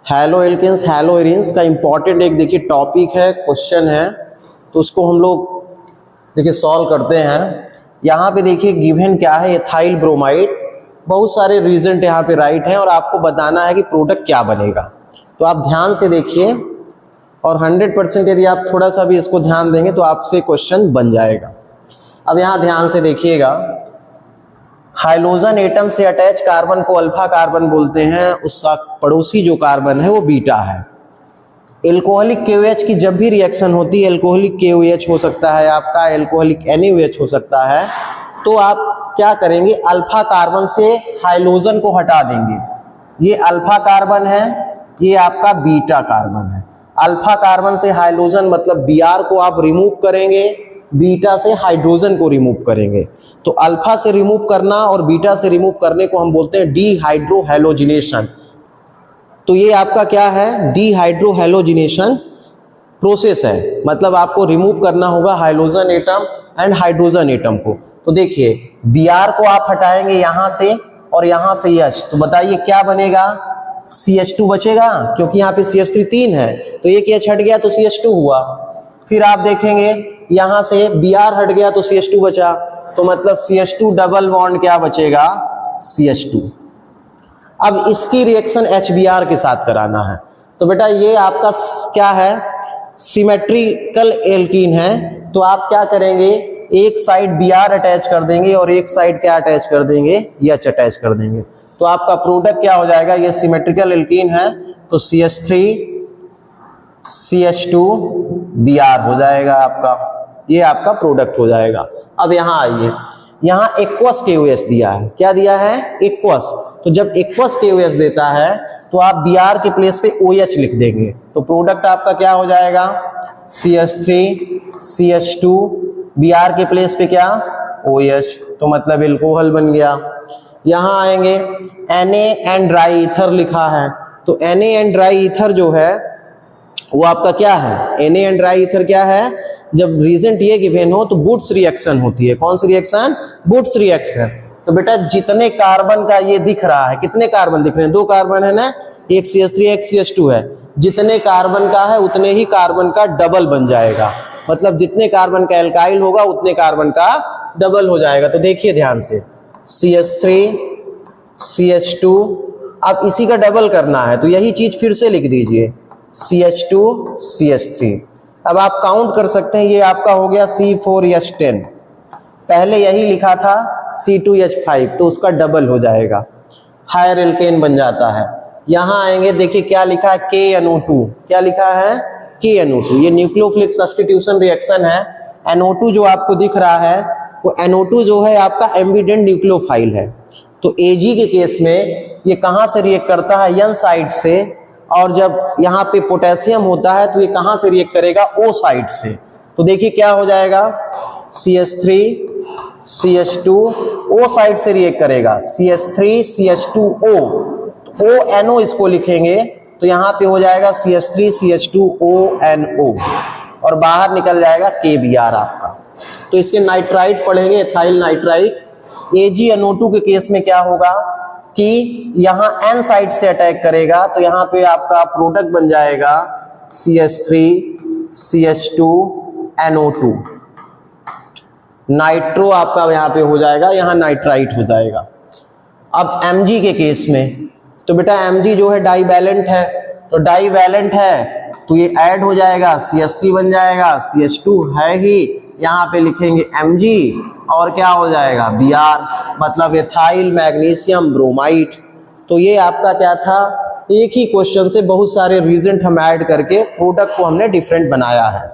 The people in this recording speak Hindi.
हैलो एल्केन्स हैलो एरिन्स का इंपॉर्टेंट एक देखिए टॉपिक है, क्वेश्चन है, तो उसको हम लोग देखिए सॉल्व करते हैं। यहाँ पे देखिए गिवन क्या है, एथाइल ब्रोमाइड, बहुत सारे रीजन यहाँ पे राइट हैं और आपको बताना है कि प्रोडक्ट क्या बनेगा। तो आप ध्यान से देखिए और 100% यदि आप थोड़ा सा भी इसको ध्यान देंगे तो आपसे क्वेश्चन बन जाएगा। अब यहाँ ध्यान से देखिएगा, हाइड्रोजन एटम से अटैच कार्बन को अल्फा कार्बन बोलते हैं, उसका पड़ोसी जो कार्बन है वो बीटा है। एल्कोहलिक KOH की जब भी रिएक्शन होती है, एल्कोहलिक KOH हो सकता है आपका, एल्कोहलिक NaOH हो सकता है, तो आप क्या करेंगे, अल्फा कार्बन से हाइड्रोजन को हटा देंगे। ये अल्फा कार्बन है, ये आपका बीटा कार्बन है। अल्फा कार्बन से हाइड्रोजन मतलब Br को आप रिमूव करेंगे, बीटा से हाइड्रोजन को रिमूव करेंगे। तो अल्फा से रिमूव करना और बीटा से रिमूव करने को हम बोलते हैं डीहाइड्रोहैलोजिनेशन। तो ये आपका क्या है, डीहाइड्रोहैलोजिनेशन प्रोसेस है, मतलब आपको रिमूव करना होगा hydrogen atom and hydrogen atom को। तो देखिए Br को आप हटाएंगे यहाँ से और यहाँ से H, तो बताइए क्या बनेगा, CH2 बचेगा, क्योंकि यहाँ पे CH3 3 है, तो एक H हट गया तो CH2 हुआ। फिर आप देखेंगे यहाँ से Br हट गया तो CH2 बचा, तो मतलब CH2 डबल बॉन्ड क्या बचेगा, CH2। अब इसकी रिएक्शन HBr के साथ कराना है। तो बेटा ये आपका क्या है, सिमेट्रिकल एल्कीन है, तो आप क्या करेंगे, एक साइड Br अटैच कर देंगे और एक साइड क्या अटैच कर देंगे, H अटैच कर देंगे। तो आपका प्रोडक्ट क्या हो जाएगा, ये सिमेट्रिकल एल्कीन है तो CH3 CH2 Br हो जाएगा आपका, ये आपका प्रोडक्ट हो जाएगा। अब यहाँ आइए, यहाँ एक्वस KOH दिया है, क्या दिया है, एक्वस। तो जब एक्वस KOH देता है तो आप Br के प्लेस पे OH लिख देंगे, तो प्रोडक्ट आपका क्या हो जाएगा, CH3 CH2 Br के प्लेस पे क्या, OH, तो मतलब एल्कोहल बन गया। यहाँ आएंगे Na एंड ड्राई ईथर लिखा है, तो Na एंड ड्राई ईथर जो है वो आपका क्या है, Na एंड ड्राई ईथर क्या है, जब रीजेंट ये गिवन हो तो बुट्स रिएक्शन होती है। कौन सी रिएक्शन, बुट्स रिएक्शन। तो बेटा जितने कार्बन का ये दिख रहा है, कितने कार्बन दिख रहे हैं, 2 कार्बन है ना, एक CH3 एक CH2 है, जितने कार्बन का है उतने ही कार्बन का डबल बन जाएगा, मतलब जितने कार्बन का एल्काइल होगा उतने कार्बन का डबल हो जाएगा। तो देखिए ध्यान से, CH3 CH2, अब इसी का डबल करना है तो यही चीज फिर से लिख दीजिए, CH2 CH3। अब आप काउंट कर सकते हैं, ये आपका हो गया C4H10, पहले यही लिखा था C2H5, तो उसका डबल हो जाएगा, हायर एल्केन बन जाता है। यहाँ आएंगे, देखिए क्या लिखा है, KNO2, क्या लिखा है, KNO2, ये न्यूक्लियोफिलिक सब्स्टिट्यूशन रिएक्शन है। NO2 जो आपको दिख रहा है वो NO2 जो है आपका एम्बिडेंट न्यूक्लियोफाइल है। तो Ag के केस में ये कहाँ से रिएक्ट करता है, N साइड से, और जब यहाँ पे पोटेशियम होता है तो ये कहाँ से रिएक्ट करेगा, O साइड से। तो देखिए क्या हो जाएगा, CH3 CH2 O साइड से रिएक्ट करेगा, CH3 CH2O, तो ONO इसको लिखेंगे तो यहाँ पे हो जाएगा CH3 CH2ONO और बाहर निकल जाएगा KBr आपका। तो इसके नाइट्राइट पढ़ेंगे, एथाइल नाइट्राइट। AgNO2 के केस में क्या होगा कि यहाँ N साइड से अटैक करेगा, तो यहाँ पे आपका प्रोडक्ट बन जाएगा CH3 CH2NO2, नाइट्रो आपका यहाँ पे हो जाएगा, यहाँ नाइट्राइट हो जाएगा। अब Mg के केस में, तो बेटा Mg जो है डाइवैलेंट है, तो डाइवैलेंट है तो ये ऐड हो जाएगा, CH3 बन जाएगा, CH2 है ही, यहाँ पे लिखेंगे Mg और क्या हो जाएगा, Br, मतलब एथाइल मैग्नीशियम ब्रोमाइड। तो ये आपका क्या था, एक ही क्वेश्चन से बहुत सारे रीजन हम ऐड करके प्रोडक्ट को हमने डिफरेंट बनाया है।